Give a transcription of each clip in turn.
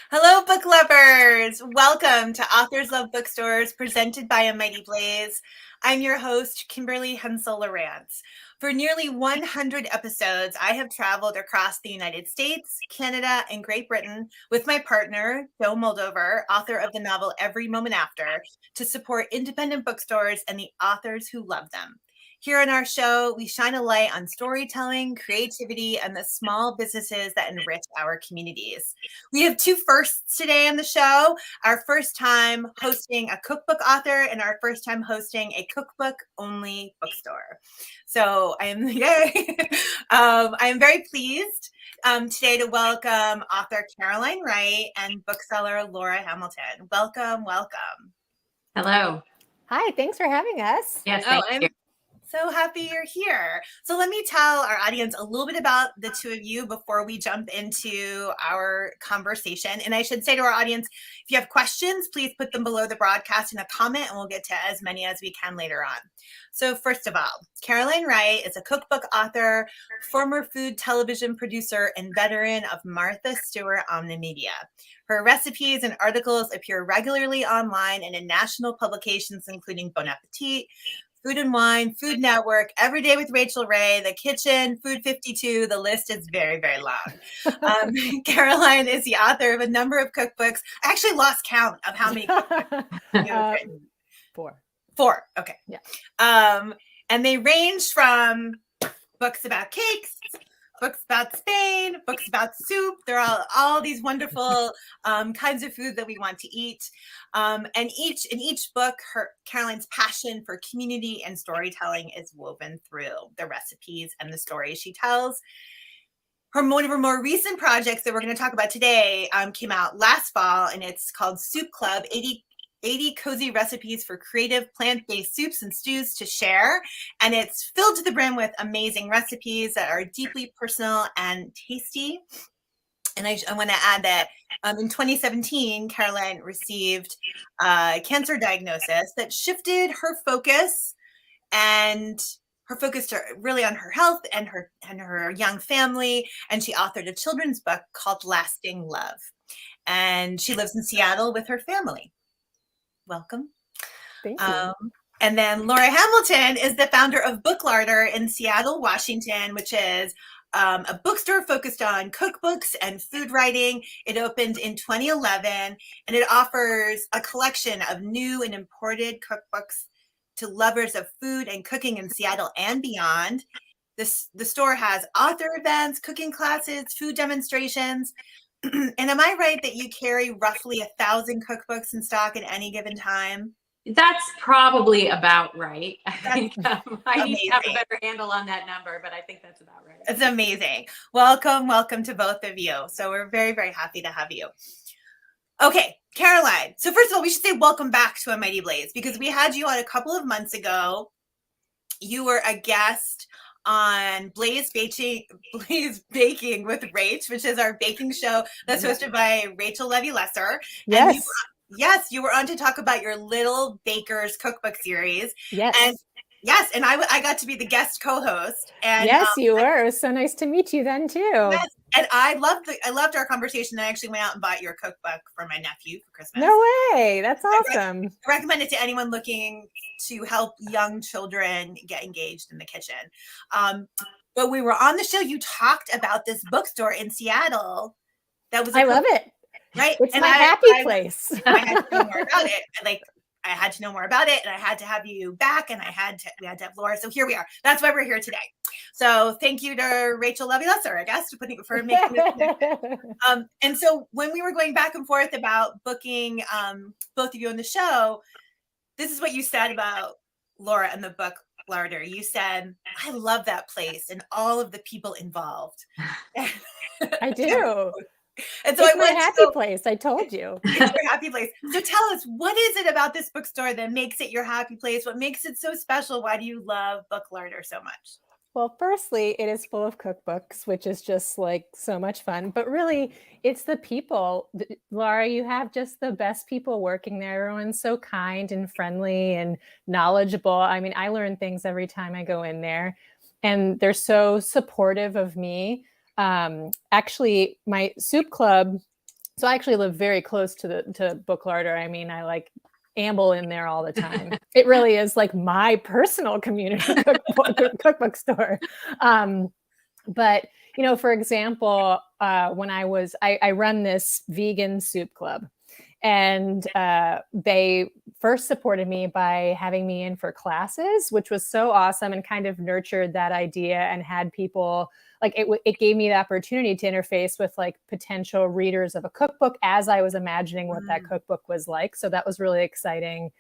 Hello, book lovers! Welcome to Authors Bookstores, presented by A Mighty Blaze. I'm your host, Kimberly Hensle Lowrance. For nearly 100 episodes, I have traveled across the United States, Canada, and Great Britain with my partner, Joe Moldover, author of the novel Every Moment After, to support independent bookstores and the authors who love them. Here on our show, we shine a light on storytelling, creativity, and the small businesses that enrich our communities. We have two firsts today on the show. Our first time hosting a cookbook author and our first time hosting a cookbook-only bookstore. So I am very pleased today to welcome author Caroline Wright and bookseller Laura Hamilton. Welcome. Hello. Hi, thanks for having us. Yes, thank you. So happy you're here. So let me tell our audience a little bit about the two of you before we jump into our conversation. And I should say to our audience, if you have questions, please put them below the broadcast in a comment and we'll get to as many as we can later on. So first of all, Caroline Wright is a cookbook author, former food television producer, and veteran of Martha Stewart Omnimedia. Her recipes and articles appear regularly online and in national publications, including Bon Appetit, Food and Wine, Food Network, Every Day with Rachel Ray, The Kitchen, Food 52. The list is very, very long. Caroline is the author of a number of cookbooks. I actually lost count of how many cookbooks you've written. Four. Okay. Yeah. And they range from books about cakes, books about Spain, books about soup. They're all these wonderful kinds of food that we want to eat. And in each book, Caroline's passion for community and storytelling is woven through the recipes and the stories she tells. One of her more recent projects that we're going to talk about today came out last fall, and it's called Soup Club, 80 cozy recipes for creative plant-based soups and stews to share. And it's filled to the brim with amazing recipes that are deeply personal and tasty. And I want to add that in 2017, Caroline received a cancer diagnosis that shifted her focus to really on her health and her young family. And she authored a children's book called Lasting Love. And she lives in Seattle with her family. Welcome. Thank you. And then Laura Hamilton is the founder of Book Larder in Seattle, Washington, which is a bookstore focused on cookbooks and food writing. It opened in 2011, and it offers a collection of new and imported cookbooks to lovers of food and cooking in Seattle and beyond. The store has author events, cooking classes, food demonstrations. And am I right that you carry roughly 1,000 cookbooks in stock at any given time? That's probably about right. I think I need to have a better handle on that number, but I think that's about right. It's amazing. Welcome to both of you. So we're very, very happy to have you. Okay, Caroline. So first of all, we should say welcome back to A Mighty Blaze, because we had you on a couple of months ago. You were a guest on Blaze Baking with Rach, which is our baking show that's hosted by Rachel Levy-Lesser. Yes. And you were on to talk about your Little Bakers cookbook series. Yes. And I got to be the guest co-host. And yes, you were. It was so nice to meet you then too. Yes, and I loved our conversation. I actually went out and bought your cookbook for my nephew for Christmas. No way. That's awesome. I recommend it to anyone looking to help young children get engaged in the kitchen. But we were on the show. You talked about this bookstore in Seattle. I love it. Right. It's my happy place. I had to know more about it. I had to know more about it, and I had to have you back, and we had to have Laura. So here we are. That's why we're here today. So thank you to Rachel Levy-Lesser, I guess, for making this. And so when we were going back and forth about booking both of you on the show, this is what you said about Laura and the Book Larder. You said, "I love that place and all of the people involved." I do. And so it's my happy place. I told you. It's your happy place. So tell us, what is it about this bookstore that makes it your happy place? What makes it so special? Why do you love Book Larder so much? Well, firstly, it is full of cookbooks, which is just like so much fun. But really, it's the people. Laura, you have just the best people working there. Everyone's so kind and friendly and knowledgeable. I mean, I learn things every time I go in there, and they're so supportive of me. Actually, my soup club So I actually live very close to Book Larder. I mean, I like amble in there all the time. It really is like my personal community cookbook store. But, you know, for example, when I run this vegan soup club, and they first supported me by having me in for classes, which was so awesome and kind of nurtured that idea and had people like it gave me the opportunity to interface with like potential readers of a cookbook as I was imagining what that cookbook was like. So that was really exciting.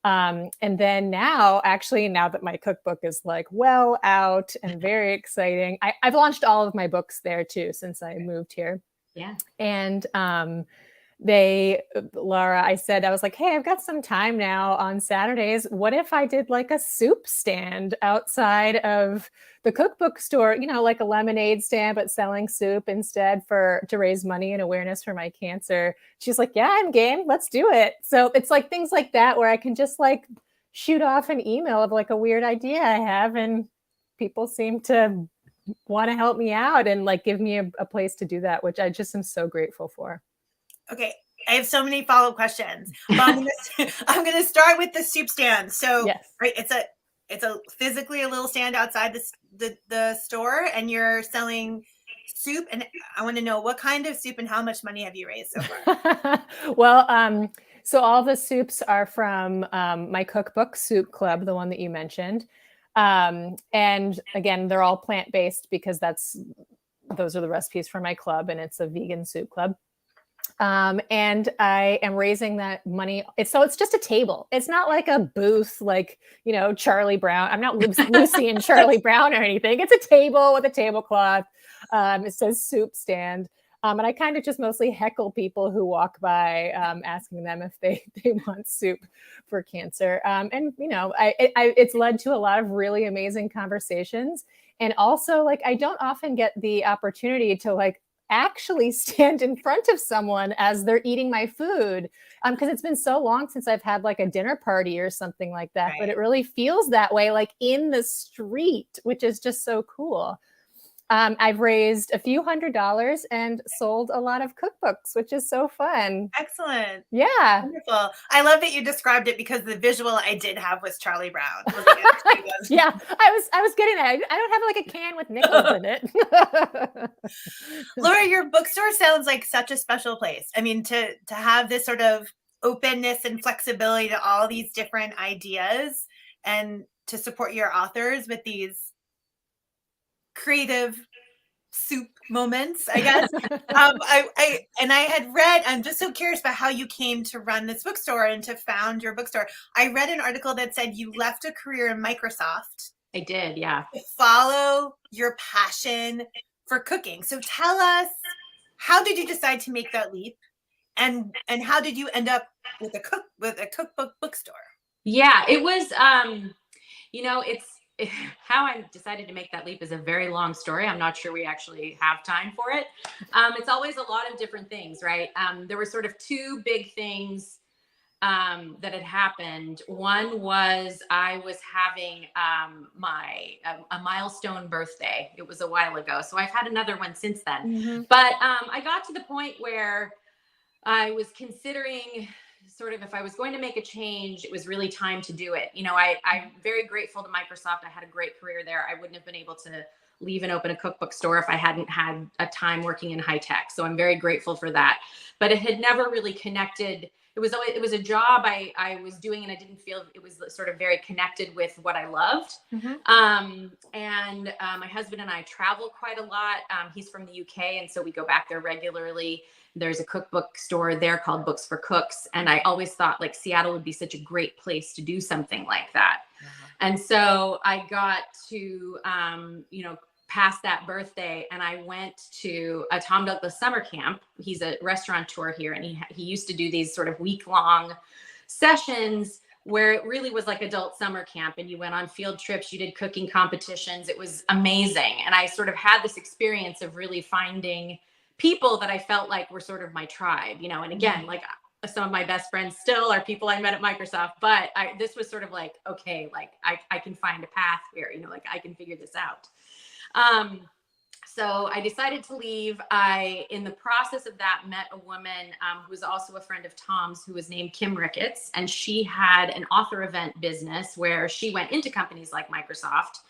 And then now that my cookbook is like well out and very exciting, I've launched all of my books there too since I moved here. Yeah. And Laura, I was like, hey, I've got some time now on Saturdays. What if I did like a soup stand outside of the cookbook store, you know, like a lemonade stand, but selling soup instead to raise money and awareness for my cancer. She's like, yeah, I'm game. Let's do it. So it's like things like that where I can just like shoot off an email of like a weird idea I have, and people seem to want to help me out and like give me a place to do that, which I just am so grateful for. Okay, I have so many follow-up questions. I'm going to start with the soup stand. So, yes. Right, it's a physically a little stand outside the store, and you're selling soup. And I want to know what kind of soup and how much money have you raised so far? Well, so all the soups are from my cookbook soup club, the one that you mentioned. And again, they're all plant-based because those are the recipes for my club, and it's a vegan soup club. And I am raising that money. It's just a table. It's not like a booth, like, you know, Charlie Brown. I'm not Lucy and Charlie Brown or anything. It's a table with a tablecloth. It says soup stand. And I kind of just mostly heckle people who walk by, asking them if they want soup for cancer. And, you know, it's led to a lot of really amazing conversations. And also, like, I don't often get the opportunity to, like, actually stand in front of someone as they're eating my food, because it's been so long since I've had like a dinner party or something like that. Right. But it really feels that way, like in the street, which is just so cool. I've raised a few $100s and sold a lot of cookbooks, which is so fun. Excellent. Yeah. Wonderful. I love that you described it, because the visual I did have was Charlie Brown. Yeah, I was getting that. I don't have like a can with nickels in it. Laura, your bookstore sounds like such a special place. I mean, to have this sort of openness and flexibility to all these different ideas, and to support your authors with these creative soup moments, I guess. I had read, I'm just so curious about how you came to run this bookstore and to found your bookstore. I read an article that said you left a career in Microsoft. I did, yeah. To follow your passion for cooking. So tell us, how did you decide to make that leap? And how did you end up with a cookbook bookstore? Yeah, it was, you know, how I decided to make that leap is a very long story. I'm not sure we actually have time for it. It's always a lot of different things, right? There were sort of two big things that had happened. One was I was having a milestone birthday. It was a while ago, so I've had another one since then. Mm-hmm. But I got to the point where I was considering sort of, if I was going to make a change, it was really time to do it. You know, I'm very grateful to Microsoft. I had a great career there. I wouldn't have been able to leave and open a cookbook store if I hadn't had a time working in high tech. So I'm very grateful for that. But it had never really connected. It was a job I was doing, and I didn't feel it was sort of very connected with what I loved. Mm-hmm. And my husband and I travel quite a lot. He's from the UK, and so we go back there regularly. There's a cookbook store there called Books for Cooks. And I always thought like Seattle would be such a great place to do something like that. Uh-huh. And so I got to, past that birthday, and I went to a Tom Douglas summer camp. He's a restaurateur here, and he used to do these sort of week-long sessions where it really was like adult summer camp, and you went on field trips, you did cooking competitions. It was amazing. And I sort of had this experience of really finding people that I felt like were sort of my tribe, you know. And again, like some of my best friends still are people I met at Microsoft, but this was sort of like, okay, like I can find a path here, you know, like I can figure this out. So I decided to leave. In the process of that, met a woman who was also a friend of Tom's, who was named Kim Ricketts. And she had an author event business where she went into companies like Microsoft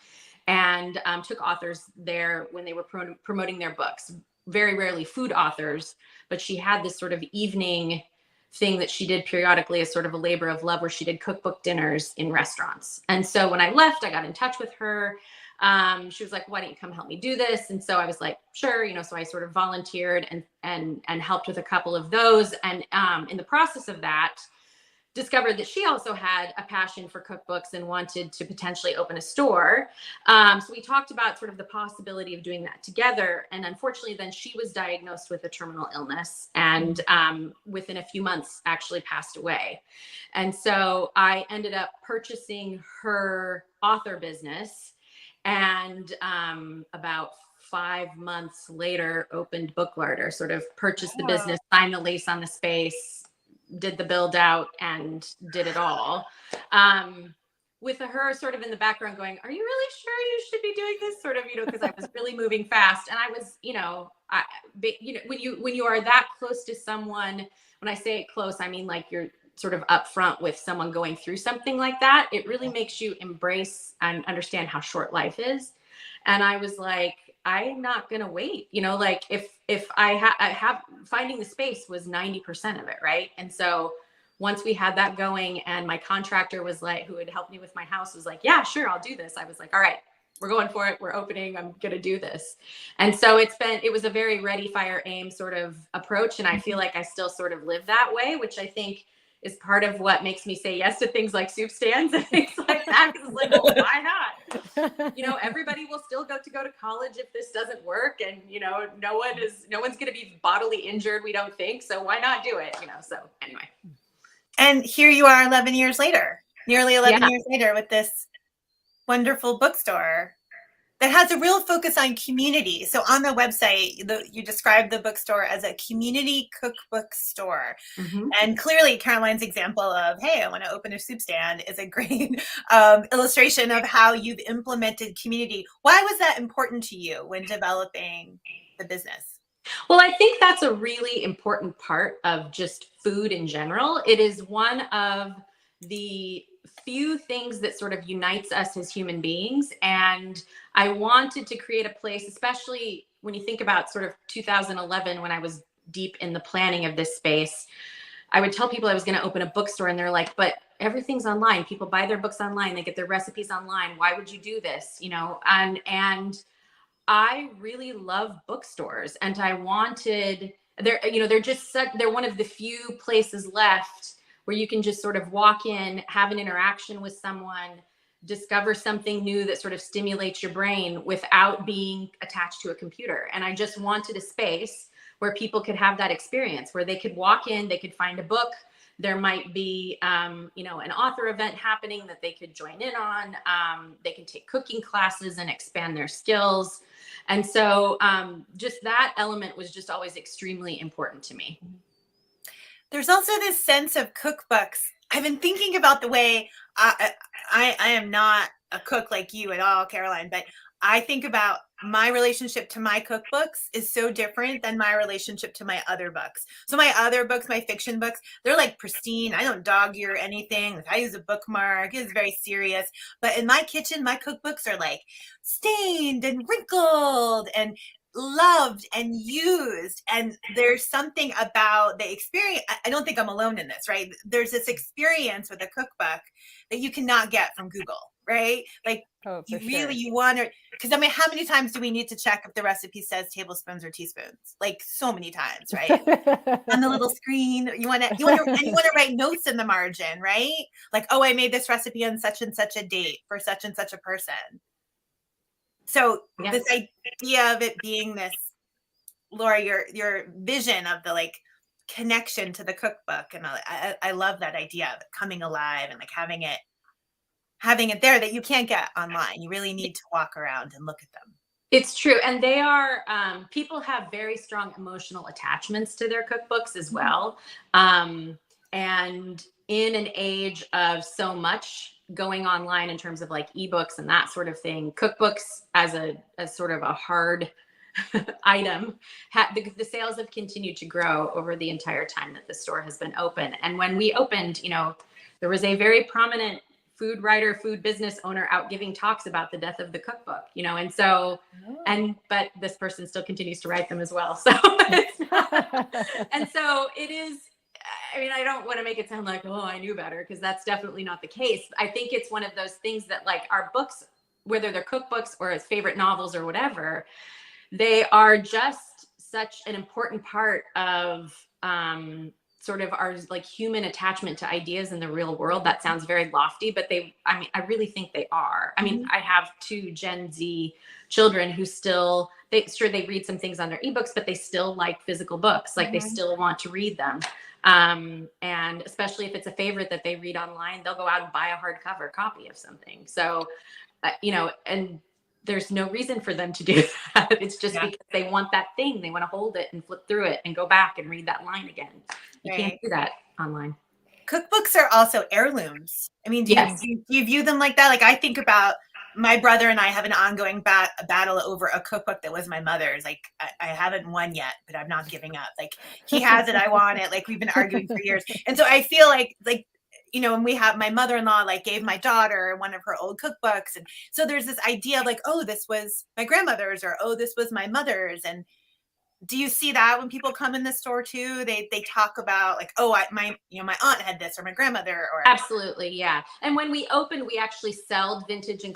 and took authors there when they were promoting their books. Very rarely food authors, but she had this sort of evening thing that she did periodically as sort of a labor of love, where she did cookbook dinners in restaurants. And so when I left, I got in touch with her. She was like, why don't you come help me do this? And so I was like, sure. So I sort of volunteered and helped with a couple of those. And in the process of that, discovered that she also had a passion for cookbooks and wanted to potentially open a store. So we talked about sort of the possibility of doing that together. And unfortunately, then she was diagnosed with a terminal illness, and within a few months actually passed away. And so I ended up purchasing her author business, and about 5 months later opened Book Larder, sort of purchased the business, signed the lease on the space, did the build out, and did it all. With her sort of in the background going, are you really sure you should be doing this? Sort of, because I was really moving fast. And I was, when you are that close to someone, when I say close, I mean like you're sort of upfront with someone going through something like that, it really makes you embrace and understand how short life is. And I was like, I'm not going to wait, like if I have finding the space was 90% of it. Right. And so once we had that going, and my contractor was like, who had helped me with my house, was like, yeah, sure, I'll do this. I was like, all right, we're going for it. We're opening. I'm going to do this. And so it was a very ready, fire, aim sort of approach. And I feel like I still sort of live that way, which I think is part of what makes me say yes to things like soup stands and things like that. Because it's like, well, why not? Everybody will still go to college if this doesn't work. And, no one's going to be bodily injured, we don't think. So why not do it? So anyway. And here you are 11 years later, nearly 11 years later, with this wonderful bookstore that has a real focus on community. So on the website, you describe the bookstore as a community cookbook store. Mm-hmm. And clearly Caroline's example of, hey, I want to open a soup stand is a great illustration of how you've implemented community. Why was that important to you when developing the business? Well, I think that's a really important part of just food in general. It is one of the few things that sort of unites us as human beings. And I wanted to create a place, especially when you think about sort of 2011, when I was deep in the planning of this space. I would tell people I was going to open a bookstore, and they're like, but everything's online. People buy their books online. They get their recipes online. Why would you do this? And I really love bookstores, and I wanted they're one of the few places left where you can just sort of walk in, have an interaction with someone, discover something new that sort of stimulates your brain without being attached to a computer. And I just wanted a space where people could have that experience, where they could walk in, they could find a book. There might be, an author event happening that they could join in on. They can take cooking classes and expand their skills. And so just that element was just always extremely important to me. There's also this sense of cookbooks. I've been thinking about the way I am not a cook like you at all, Caroline, but I think about my relationship to my cookbooks is so different than my relationship to my other books. So my other books, my fiction books, they're like pristine. I don't dog ear anything. If I use a bookmark, it's very serious. But in my kitchen, my cookbooks are like stained and wrinkled and loved and used. And there's something about the experience. I don't think I'm alone in this, right? There's this experience with a cookbook that you cannot get from Google, right? Like you want to, because I mean, how many times do we need to check if the recipe says tablespoons or teaspoons? Like so many times, right? On the little screen, you want to write notes in the margin, right? Like, oh, I made this recipe on such and such a date for such and such a person. So this idea of it being this, Laura, your vision of the like connection to the cookbook, and I love that idea of it coming alive and like having it there that you can't get online. You really need to walk around and look at them. It's true. And they are, people have very strong emotional attachments to their cookbooks as well. And in an age of so much going online in terms of like ebooks and that sort of thing, cookbooks as sort of a hard item, the sales have continued to grow over the entire time that the store has been open. And when we opened, there was a very prominent food writer, food business owner out giving talks about the death of the cookbook, and so, but this person still continues to write them as well. So, and so it is, I don't want to make it sound like, oh, I knew better, because that's definitely not the case. I think it's one of those things that, like, our books, whether they're cookbooks or as favorite novels or whatever, they are just such an important part of sort of our like human attachment to ideas in the real world. That sounds very lofty, but I really think they are. I have 2 Gen Z children who still, they read some things on their ebooks, but they still like physical books. Like they still want to read them. And especially if it's a favorite that they read online, they'll go out and buy a hardcover copy of something. So, and there's no reason for them to do that. It's just because they want that thing. They want to hold it and flip through it and go back and read that line again. You can't do that online. Cookbooks are also heirlooms. Do you view them like that? Like, I think about my brother and I have an ongoing battle over a cookbook that was my mother's. Like, I haven't won yet, but I'm not giving up. Like, he has it, I want it. Like, we've been arguing for years. And so I feel like, when we have my mother-in-law, like, gave my daughter one of her old cookbooks. And so there's this idea of like, oh, this was my grandmother's, or, oh, this was my mother's. And do you see that when people come in the store too? They talk about like, oh, my aunt had this, or my grandmother, or. Absolutely, yeah. And when we opened, we actually sold vintage and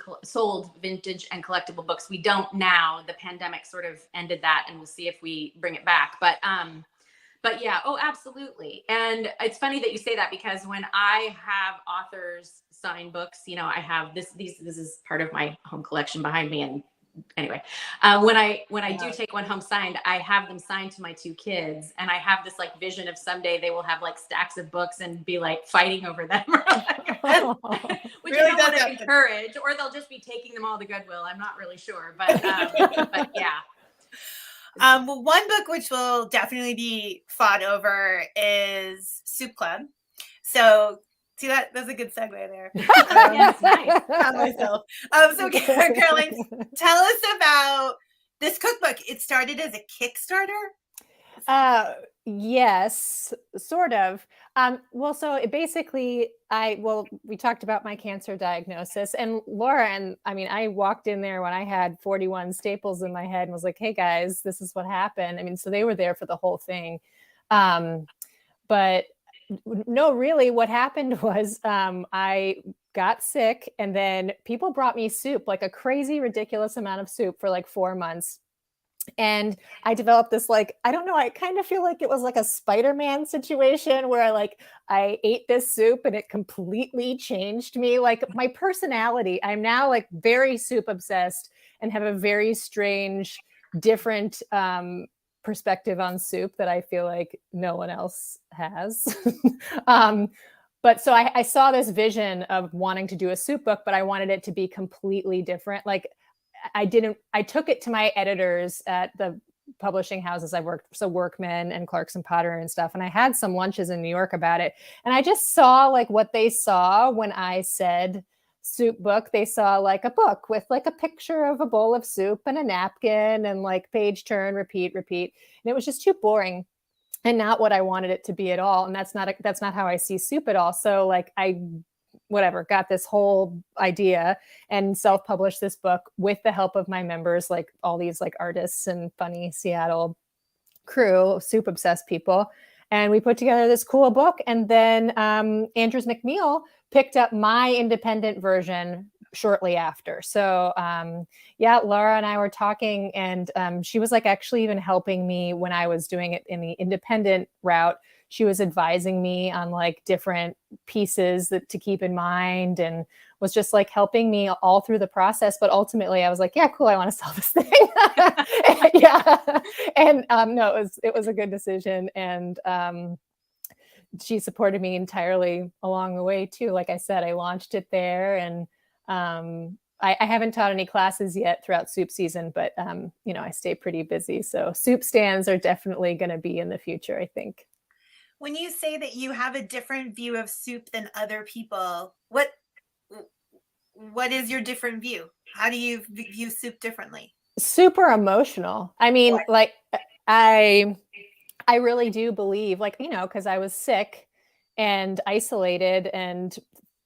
collectible books. We don't now. The pandemic sort of ended that, and we'll see if we bring it back. But yeah, oh, absolutely. And it's funny that you say that, because when I have authors sign books, I have this is part of my home collection behind me. And anyway, when I do take one home signed, I have them signed to my 2 kids. And I have this like vision of someday they will have like stacks of books and be like fighting over them. Which really I don't want to encourage, or they'll just be taking them all to Goodwill. I'm not really sure, but yeah. Well, one book which will definitely be fought over is Soup Club. So, see, that's a good segue there. Yes, nice. Myself. So, Caroline, tell us about this cookbook. It started as a Kickstarter? Yes, sort of. Well, so it basically, we talked about my cancer diagnosis, and Laura, and I walked in there when I had 41 staples in my head and was like, hey guys, this is what happened. So they were there for the whole thing. But no, really what happened was, I got sick, and then people brought me soup, like a crazy, ridiculous amount of soup for like 4 months. And I developed this, like, I don't know, I kind of feel like it was like a Spider-Man situation where I ate this soup and it completely changed me. Like my personality, I'm now like very soup obsessed and have a very strange, different perspective on soup that I feel like no one else has. But so I saw this vision of wanting to do a soup book, but I wanted it to be completely different. Like I took it to my editors at the publishing houses I worked, so Workman and Clarkson Potter and stuff. And I had some lunches in New York about it. And I just saw like what they saw when I said soup book. They saw like a book with like a picture of a bowl of soup and a napkin and like page turn, repeat. And it was just too boring and not what I wanted it to be at all. And that's not how I see soup at all. So like got this whole idea and self-published this book with the help of my members, like all these like artists and funny Seattle crew, soup obsessed people. And we put together this cool book. And then Andrews McNeil picked up my independent version shortly after. So Laura and I were talking, and she was like actually even helping me when I was doing it in the independent route. She was advising me on like different pieces to keep in mind, and was just like helping me all through the process. But ultimately I was like, yeah, cool, I want to sell this thing. Yeah. And no, it was a good decision. And she supported me entirely along the way too. Like I said, I launched it there, and I haven't taught any classes yet throughout soup season, but I stay pretty busy. So soup stands are definitely going to be in the future, I think. When you say that you have a different view of soup than other people, what is your different view? How do you view soup differently? super emotional. I mean, What? like I really do believe, like, because I was sick and isolated and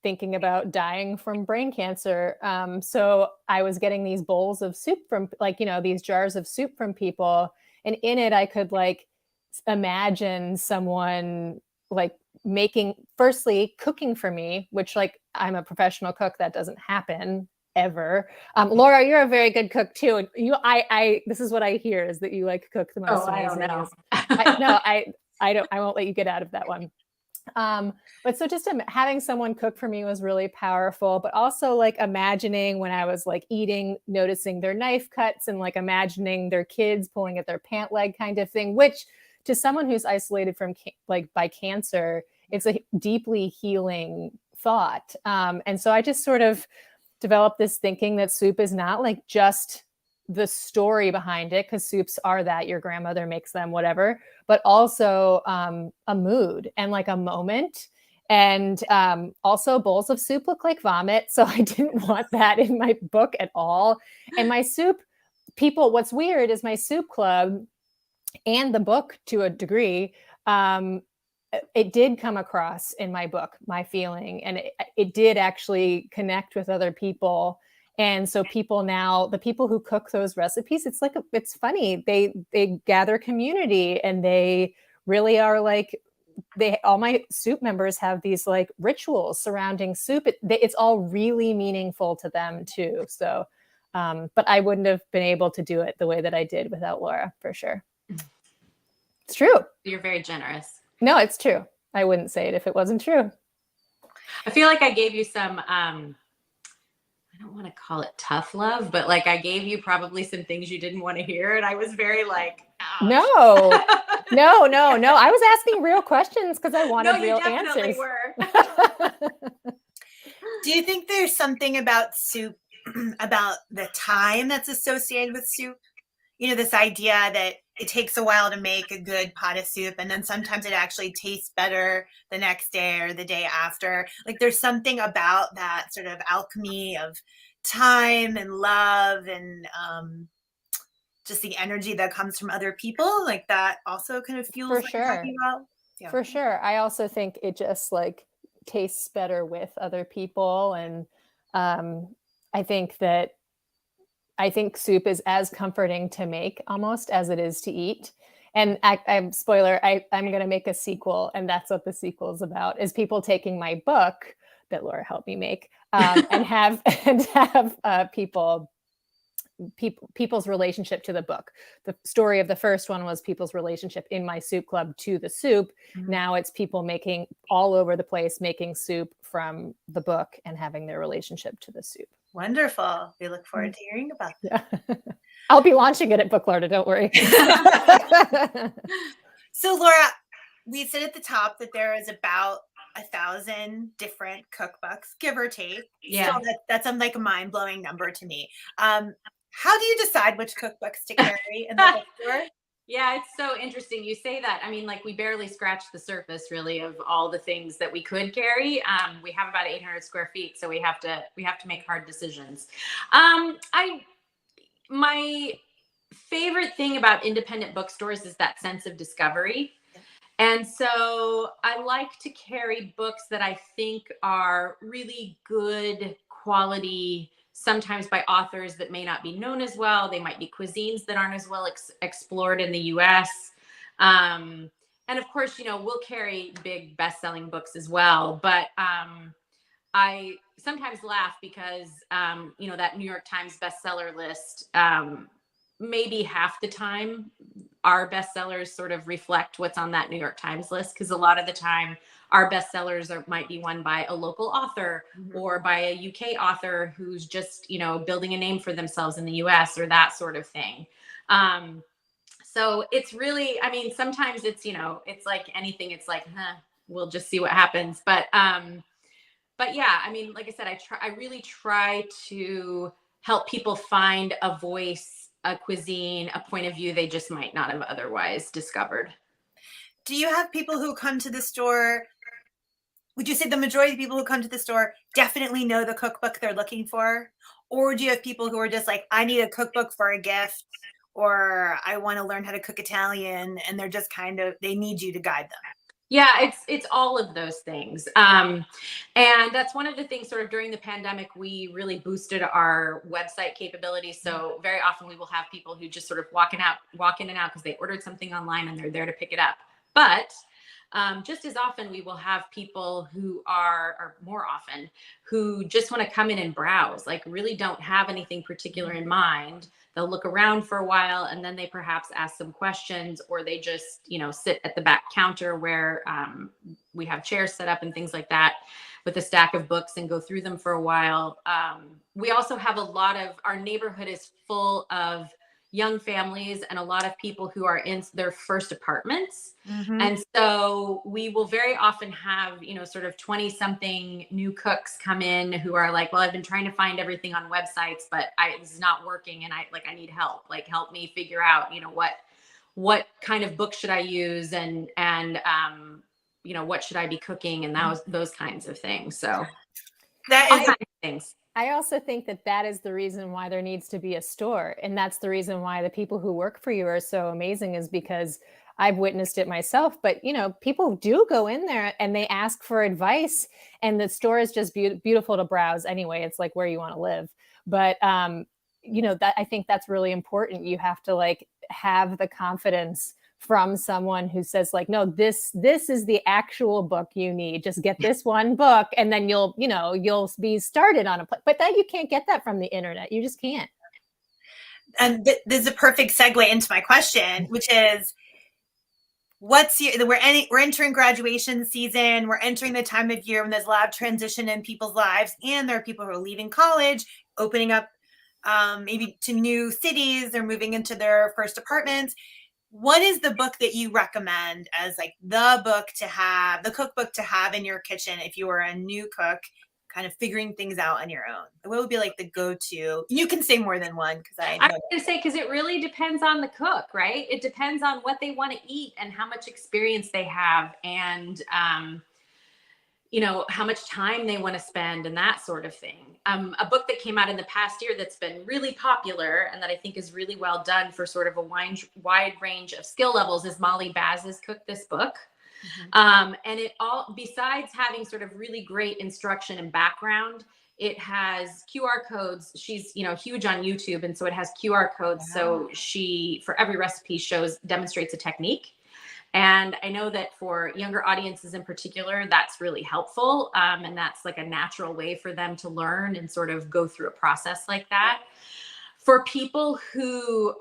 thinking about dying from brain cancer. So I was getting these bowls of soup from, like, these jars of soup from people. And in it, I could like imagine someone like firstly cooking for me, which, like, I'm a professional cook. That doesn't happen ever. Laura, you're a very good cook too. And this is what I hear, is that you like cook the most amazing. I won't let you get out of that one. But so just having someone cook for me was really powerful, but also like imagining when I was like eating, noticing their knife cuts and like imagining their kids pulling at their pant leg kind of thing, which to someone who's isolated from by cancer, it's a deeply healing thought. And so I just sort of developed this thinking that soup is not like just the story behind it, because soups are that your grandmother makes them, whatever, but also a mood and like a moment. And also bowls of soup look like vomit. So I didn't want that in my book at all. And my soup people, what's weird is my soup club and the book to a degree, it did come across in my book, my feeling, and it did actually connect with other people. And so people now, the people who cook those recipes, it's like, it's funny. They gather community, and they really are like, all my soup members have these like rituals surrounding soup. It's all really meaningful to them too. So, but I wouldn't have been able to do it the way that I did without Laura, for sure. It's true. You're very generous. No, it's true. I wouldn't say it if it wasn't true. I feel like I gave you some, I don't want to call it tough love, but like I gave you probably some things you didn't want to hear. And I was very like, ouch. No. I was asking real questions because I wanted real answers. Were. Do you think there's something about soup, about the time that's associated with soup? This idea that it takes a while to make a good pot of soup, and then sometimes it actually tastes better the next day or the day after. Like there's something about that sort of alchemy of time and love and just the energy that comes from other people. Like that also kind of fuels For what sure. you're talking about. Yeah. For sure. I also think it just like tastes better with other people. And I think soup is as comforting to make almost as it is to eat. And I'm spoiler, I'm going to make a sequel, and that's what the sequel is about, is people taking my book that Laura helped me make and have people's relationship to the book. The story of the first one was people's relationship in my soup club to the soup. Mm-hmm. Now it's people making all over the place, making soup from the book and having their relationship to the soup. Wonderful. We look forward to hearing about that. Yeah. I'll be launching it at Book Larder, don't worry. So Laura, we said at the top that there is about 1,000 different cookbooks, give or take. Yeah. So that's like a mind-blowing number to me. How do you decide which cookbooks to carry in the bookstore? Yeah, it's so interesting you say that. I mean, like we barely scratched the surface really of all the things that we could carry. We have about 800 square feet, so we have to make hard decisions. My favorite thing about independent bookstores is that sense of discovery. And so I like to carry books that I think are really good quality, sometimes by authors that may not be known as well. They might be cuisines that aren't as well explored in the US. And of course, we'll carry big best-selling books as well. But I sometimes laugh because, that New York Times bestseller list, maybe half the time our bestsellers sort of reflect what's on that New York Times list, because a lot of the time our bestsellers might be won by a local author or by a UK author who's just, building a name for themselves in the US or that sort of thing. So it's really, I mean, sometimes it's, it's like anything, it's like, we'll just see what happens. But yeah, I mean, like I said, I really try to help people find a voice, a cuisine, a point of view they just might not have otherwise discovered. Do you have people who come to the store? Would you say the majority of people who come to the store definitely know the cookbook they're looking for? Or do you have people who are just like, I need a cookbook for a gift, or I want to learn how to cook Italian, and they're just they need you to guide them? Yeah, it's all of those things. And that's one of the things sort of during the pandemic, we really boosted our website capabilities. So very often we will have people who just sort of walk in and out because they ordered something online and they're there to pick it up. But just as often we will have people who or more often, who just want to come in and browse, like really don't have anything particular in mind. They'll look around for a while and then they perhaps ask some questions, or they just, sit at the back counter where we have chairs set up and things like that with a stack of books and go through them for a while. We also have our neighborhood is full of young families and a lot of people who are in their first apartments. Mm-hmm. And so we will very often have, sort of 20 something new cooks come in who are like, well, I've been trying to find everything on websites, but it's not working. And I need help, like help me figure out, what kind of book should I use? And what should I be cooking? And those kinds of things. So that is things. I also think that is the reason why there needs to be a store. And that's the reason why the people who work for you are so amazing, is because I've witnessed it myself. But, people do go in there and they ask for advice, and the store is just beautiful to browse anyway. It's like where you want to live. But, that I think that's really important. You have to have the confidence from someone who says no, this is the actual book you need. Just get this one book and then you'll be started on but that you can't get that from the internet. You just can't. And this is a perfect segue into my question, which is, we're entering graduation season. We're entering the time of year when there's a lot of transition in people's lives, and there are people who are leaving college, opening up maybe to new cities. They're moving into their first apartments. What is the book that you recommend as the cookbook to have in your kitchen if you are a new cook kind of figuring things out on your own? What would be the go-to? You can say more than one, because I was going to say, because it really depends on the cook, right? It depends on what they want to eat and how much experience they have, and how much time they want to spend and that sort of thing. A book that came out in the past year that's been really popular and that I think is really well done for sort of a wide range of skill levels is Molly Baz's Cook This Book. Mm-hmm. And it all, besides having sort of really great instruction and background, it has QR codes. She's, huge on YouTube. And so it has QR codes. Wow. So she, for every recipe, demonstrates a technique. And I know that for younger audiences in particular, that's really helpful. And that's a natural way for them to learn and sort of go through a process like that. For people who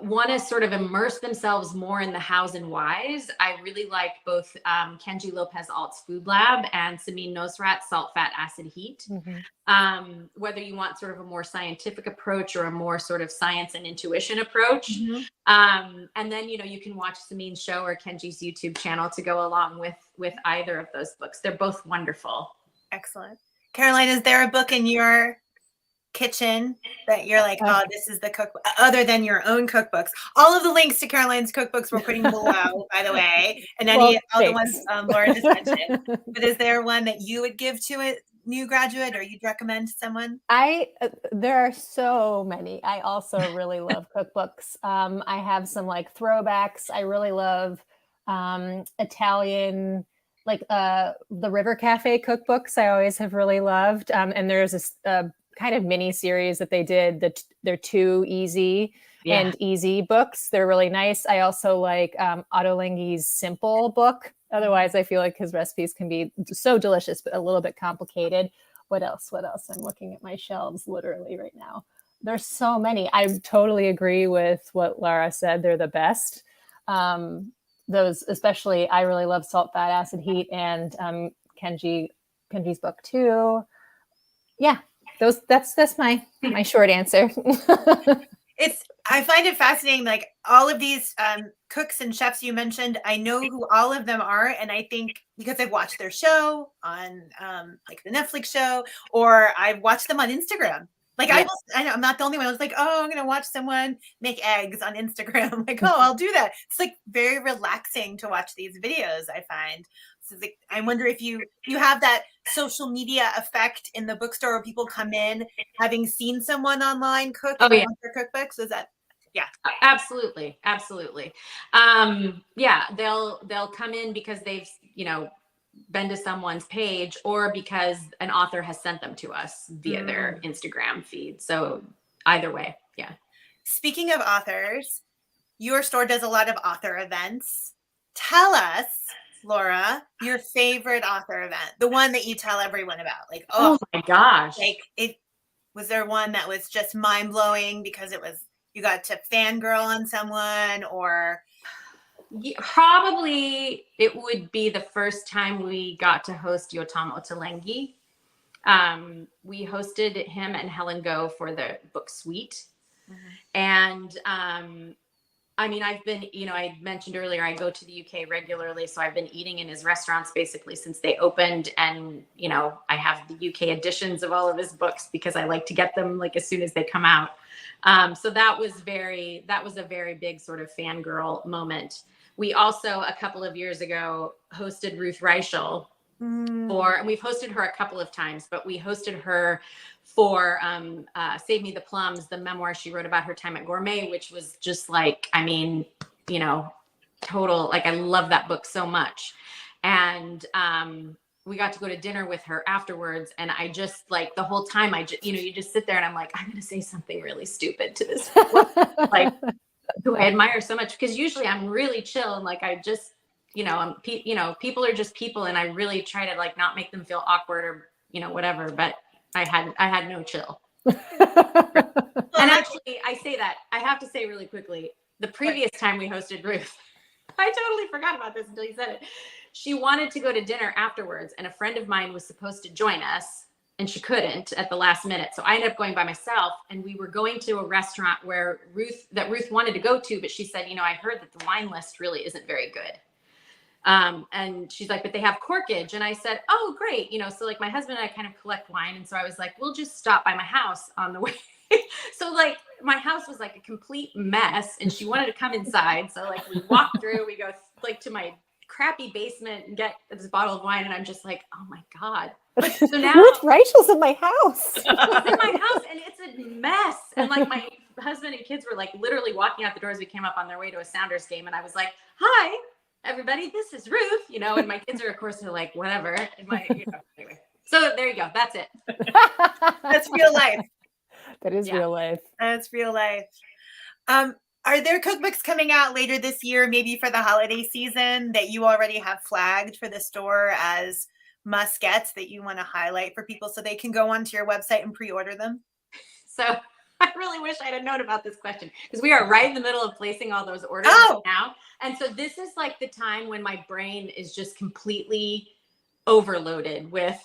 want to sort of immerse themselves more in the hows and whys, I really like both Kenji Lopez Alt's Food Lab and Samin Nosrat's Salt, Fat, Acid, Heat. Mm-hmm. Whether you want sort of a more scientific approach or a more sort of science and intuition approach. Mm-hmm. And then, you can watch Samin's show or Kenji's YouTube channel to go along with either of those books. They're both wonderful. Excellent. Caroline, is there a book in your kitchen that you're oh, this is the cookbook, other than your own cookbooks? All of the links to Caroline's cookbooks we're putting below, by the way, and all the ones Laura just mentioned. But is there one that you would give to a new graduate, or you'd recommend to someone? There are so many. I also really love cookbooks. I have some throwbacks. I really love Italian, the River Cafe cookbooks. I always have really loved. And there's this kind of mini series that they did that they're too easy and easy books. They're really nice. I also like Otto Lengi's Simple book. Otherwise, I feel his recipes can be so delicious, but a little bit complicated. What else? I'm looking at my shelves literally right now. There's so many. I totally agree with what Laura said. They're the best. Those, especially, I really love Salt, Fat, Acid, Heat, and Kenji's book too. Yeah. That's my short answer. I find it fascinating. All of these cooks and chefs you mentioned, I know who all of them are, and I think because I've watched their show on the Netflix show, or I've watched them on Instagram. Like Yeah. I know I'm not the only one. I was like, oh, I'm gonna watch someone make eggs on Instagram. Like, oh, I'll do that. It's like very relaxing to watch these videos, I find. So it's like, I wonder if you have that social media effect in the bookstore where people come in having seen someone online cook and Oh, yeah. want their cookbooks. Is that Absolutely. Absolutely. Yeah, they'll come in because they've, been to someone's page or because an author has sent them to us via their Instagram feed. So either way. Yeah. Speaking of authors, your store does a lot of author events. Tell us, Laura, your favorite author event, the one that you tell everyone about. Like, oh my gosh. Like, was there one that was just mind blowing because you got to fangirl on someone, or? Yeah, probably it would be the first time we got to host Yotam Ottolenghi. We hosted him and Helen Go for the book suite. And I mean, I've been, I mentioned earlier, I go to the UK regularly. So I've been eating in his restaurants basically since they opened. And, I have the UK editions of all of his books because I like to get them like as soon as they come out. So that was a very big sort of fangirl moment. We also, a couple of years ago, hosted Ruth Reichel and we've hosted her a couple of times, but we hosted her for Save Me the Plums, the memoir she wrote about her time at Gourmet, which was just like, I mean, total, like I love that book so much. And we got to go to dinner with her afterwards. And I just like the whole time you just sit there and I'm like, I'm going to say something really stupid to this like who I admire so much, because usually I'm really chill and like I just, people are just people, and I really try to like not make them feel awkward or whatever. But I had no chill. And actually, I say that I have to say really quickly, the previous time we hosted Ruth, I totally forgot about this until you said it. She wanted to go to dinner afterwards, and a friend of mine was supposed to join us. And she couldn't at the last minute. So I ended up going by myself, and we were going to a restaurant where Ruth wanted to go to, but she said, I heard that the wine list really isn't very good. And she's like, but they have corkage. And I said, oh, great. So like my husband and I kind of collect wine. And so I was like, we'll just stop by my house on the way. So like my house was like a complete mess, and she wanted to come inside. So like we walked through, we go like to my crappy basement and get this bottle of wine. And I'm just like, oh my God. So now Ruth Reichel's in my house. It's in my house, and it's a mess. And like my husband and kids were like literally walking out the doors. We came up on their way to a Sounders game, and I was like, hi, everybody, this is Ruth, and my kids are, of course, they're like, whatever. And anyway. So there you go. That's it. That's real life. That is real life. That's real life. Are there cookbooks coming out later this year, maybe for the holiday season, that you already have flagged for the store as must-gets that you want to highlight for people so they can go onto your website and pre-order them? So I really wish I'd have known about this question, because we are right in the middle of placing all those orders now. And so this is like the time when my brain is just completely overloaded with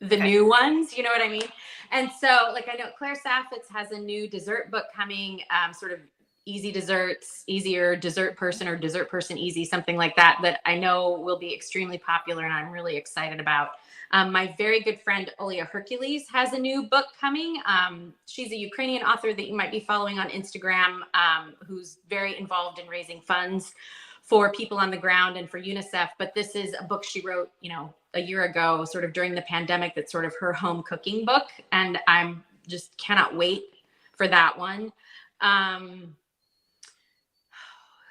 the new ones. You know what I mean? And so like, I know Claire Saffitz has a new dessert book coming, sort of easy desserts, easier dessert person, or dessert person easy, something like that, that I know will be extremely popular and I'm really excited about. My very good friend, Olia Hercules, has a new book coming. She's a Ukrainian author that you might be following on Instagram, who's very involved in raising funds for people on the ground and for UNICEF. But this is a book she wrote, a year ago, sort of during the pandemic, that's sort of her home cooking book. And I'm just cannot wait for that one.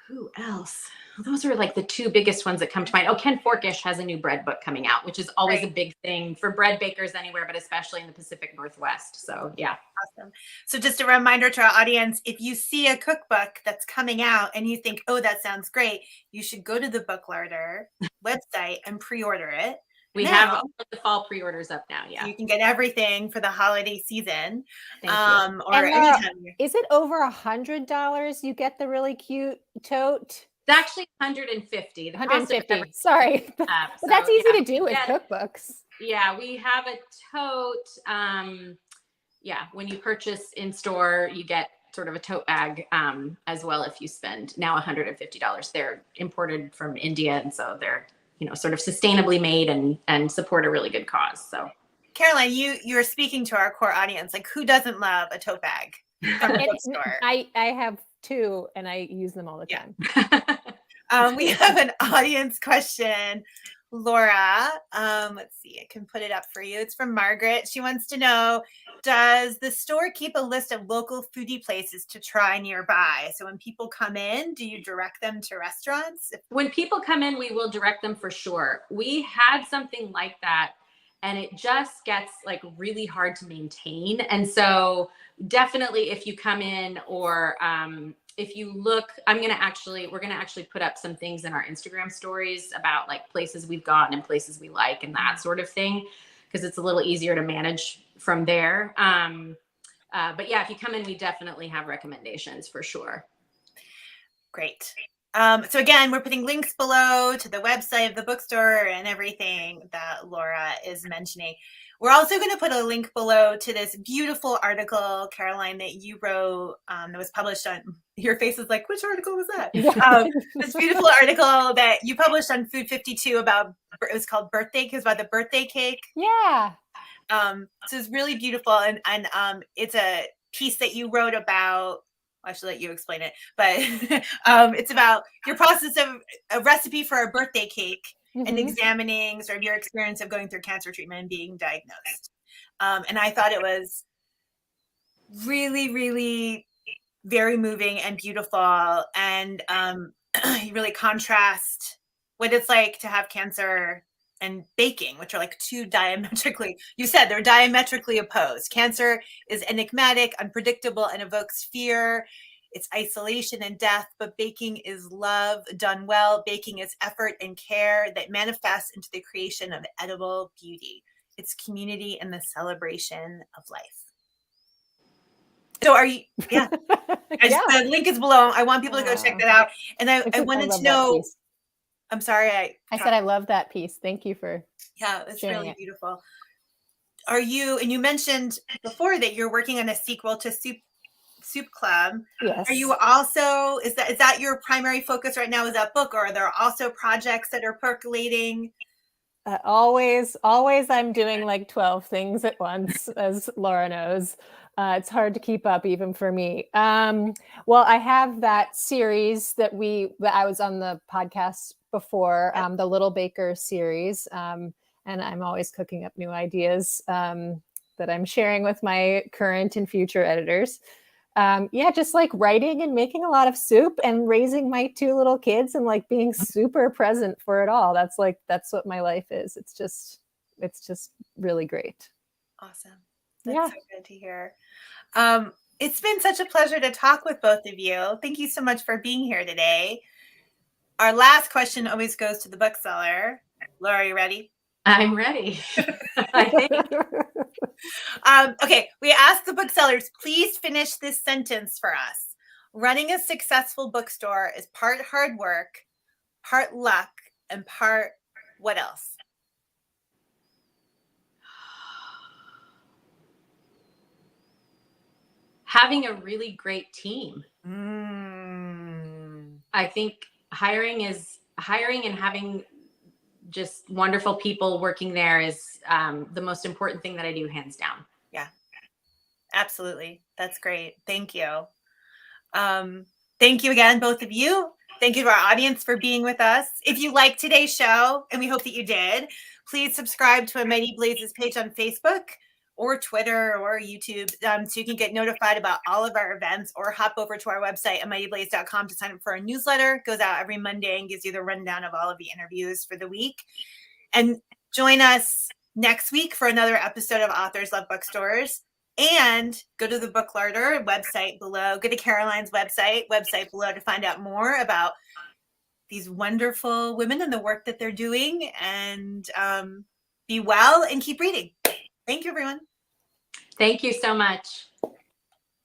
Who else? Those are like the two biggest ones that come to mind. Oh, Ken Forkish has a new bread book coming out, which is always a big thing for bread bakers anywhere, but especially in the Pacific Northwest. So yeah. Awesome. So just a reminder to our audience, if you see a cookbook that's coming out and you think, oh, that sounds great, you should go to the Book Larder website and pre-order it. We have all the fall pre-orders up now. Yeah. So you can get everything for the holiday season. Thank you. Or anytime. Is it over $100 you get the really cute tote? It's actually $150. 150. Sorry. But so, that's easy to do with cookbooks. Yeah, we have a tote. When you purchase in store, you get sort of a tote bag as well if you spend now $150. They're imported from India, and so they're sort of sustainably made and support a really good cause. So Caroline, you're speaking to our core audience. Like, who doesn't love a tote bag from a bookstore? I have 2 and I use them all the time. We have an audience question, Laura. Let's see, I can put it up for you. It's from Margaret. She wants to know, does the store keep a list of local foodie places to try nearby? So when people come in, do you direct them to restaurants? When people come in, we will direct them for sure. We had something like that, and it just gets like really hard to maintain. And so definitely if you come in, or if you look, we're going to actually put up some things in our Instagram stories about like places we've gone and places we like and that sort of thing, because it's a little easier to manage from there. But yeah, if you come in, we definitely have recommendations for sure. Great. So again, we're putting links below to the website of the bookstore and everything that Laura is mentioning. We're also going to put a link below to this beautiful article, Caroline, that you wrote that was published on, your face is like, which article was that? This beautiful article that you published on Food 52 about, it was called Birthday, because about the birthday cake. Yeah. So it's really beautiful. And it's a piece that you wrote about, I should let you explain it, but it's about your process of a recipe for a birthday cake. Mm-hmm. And examining sort of your experience of going through cancer treatment and being diagnosed. And I thought it was really, really very moving and beautiful. And you really contrast what it's like to have cancer and baking, which are like two diametrically, you said they're diametrically opposed. Cancer is enigmatic, unpredictable, and evokes fear. It's isolation and death, but baking is love done well. Baking is effort and care that manifests into the creation of edible beauty. It's community and the celebration of life. So are you, yeah. Yeah. The link is below. I want people to go check that out. And I wanted to know, I'm sorry. I said I love that piece. Thank you for it's really beautiful. Are you, and you mentioned before that you're working on a sequel to Soup Club. Yes. Are you also, is that your primary focus right now, is that book, or are there also projects that are percolating? Always I'm doing like 12 things at once, as Laura knows. It's hard to keep up even for me. Well, I have that series that I was on the podcast before, the Little Baker series. And I'm always cooking up new ideas that I'm sharing with my current and future editors. Just like writing and making a lot of soup and raising my 2 little kids and like being super present for it all. That's what my life is. It's just really great. Awesome. That's so good to hear. It's been such a pleasure to talk with both of you. Thank you so much for being here today. Our last question always goes to the bookseller. Laura, are you ready? I'm ready. I think. Okay, we asked the booksellers, please finish this sentence for us. Running a successful bookstore is part hard work, part luck, and part what else? Having a really great team. I think hiring and having just wonderful people working there is the most important thing that I do, hands down. Yeah, absolutely. That's great. Thank you. Thank you again, both of you. Thank you to our audience for being with us. If you liked today's show, and we hope that you did, please subscribe to A Mighty Blazes page on Facebook or Twitter or YouTube, so you can get notified about all of our events, or hop over to our website, amightyblaze.com, to sign up for our newsletter. It goes out every Monday and gives you the rundown of all of the interviews for the week. And join us next week for another episode of Authors Love Bookstores. And go to the Book Larder website below. Go to Caroline's website below to find out more about these wonderful women and the work that they're doing. And be well and keep reading. Thank you, everyone. Thank you so much.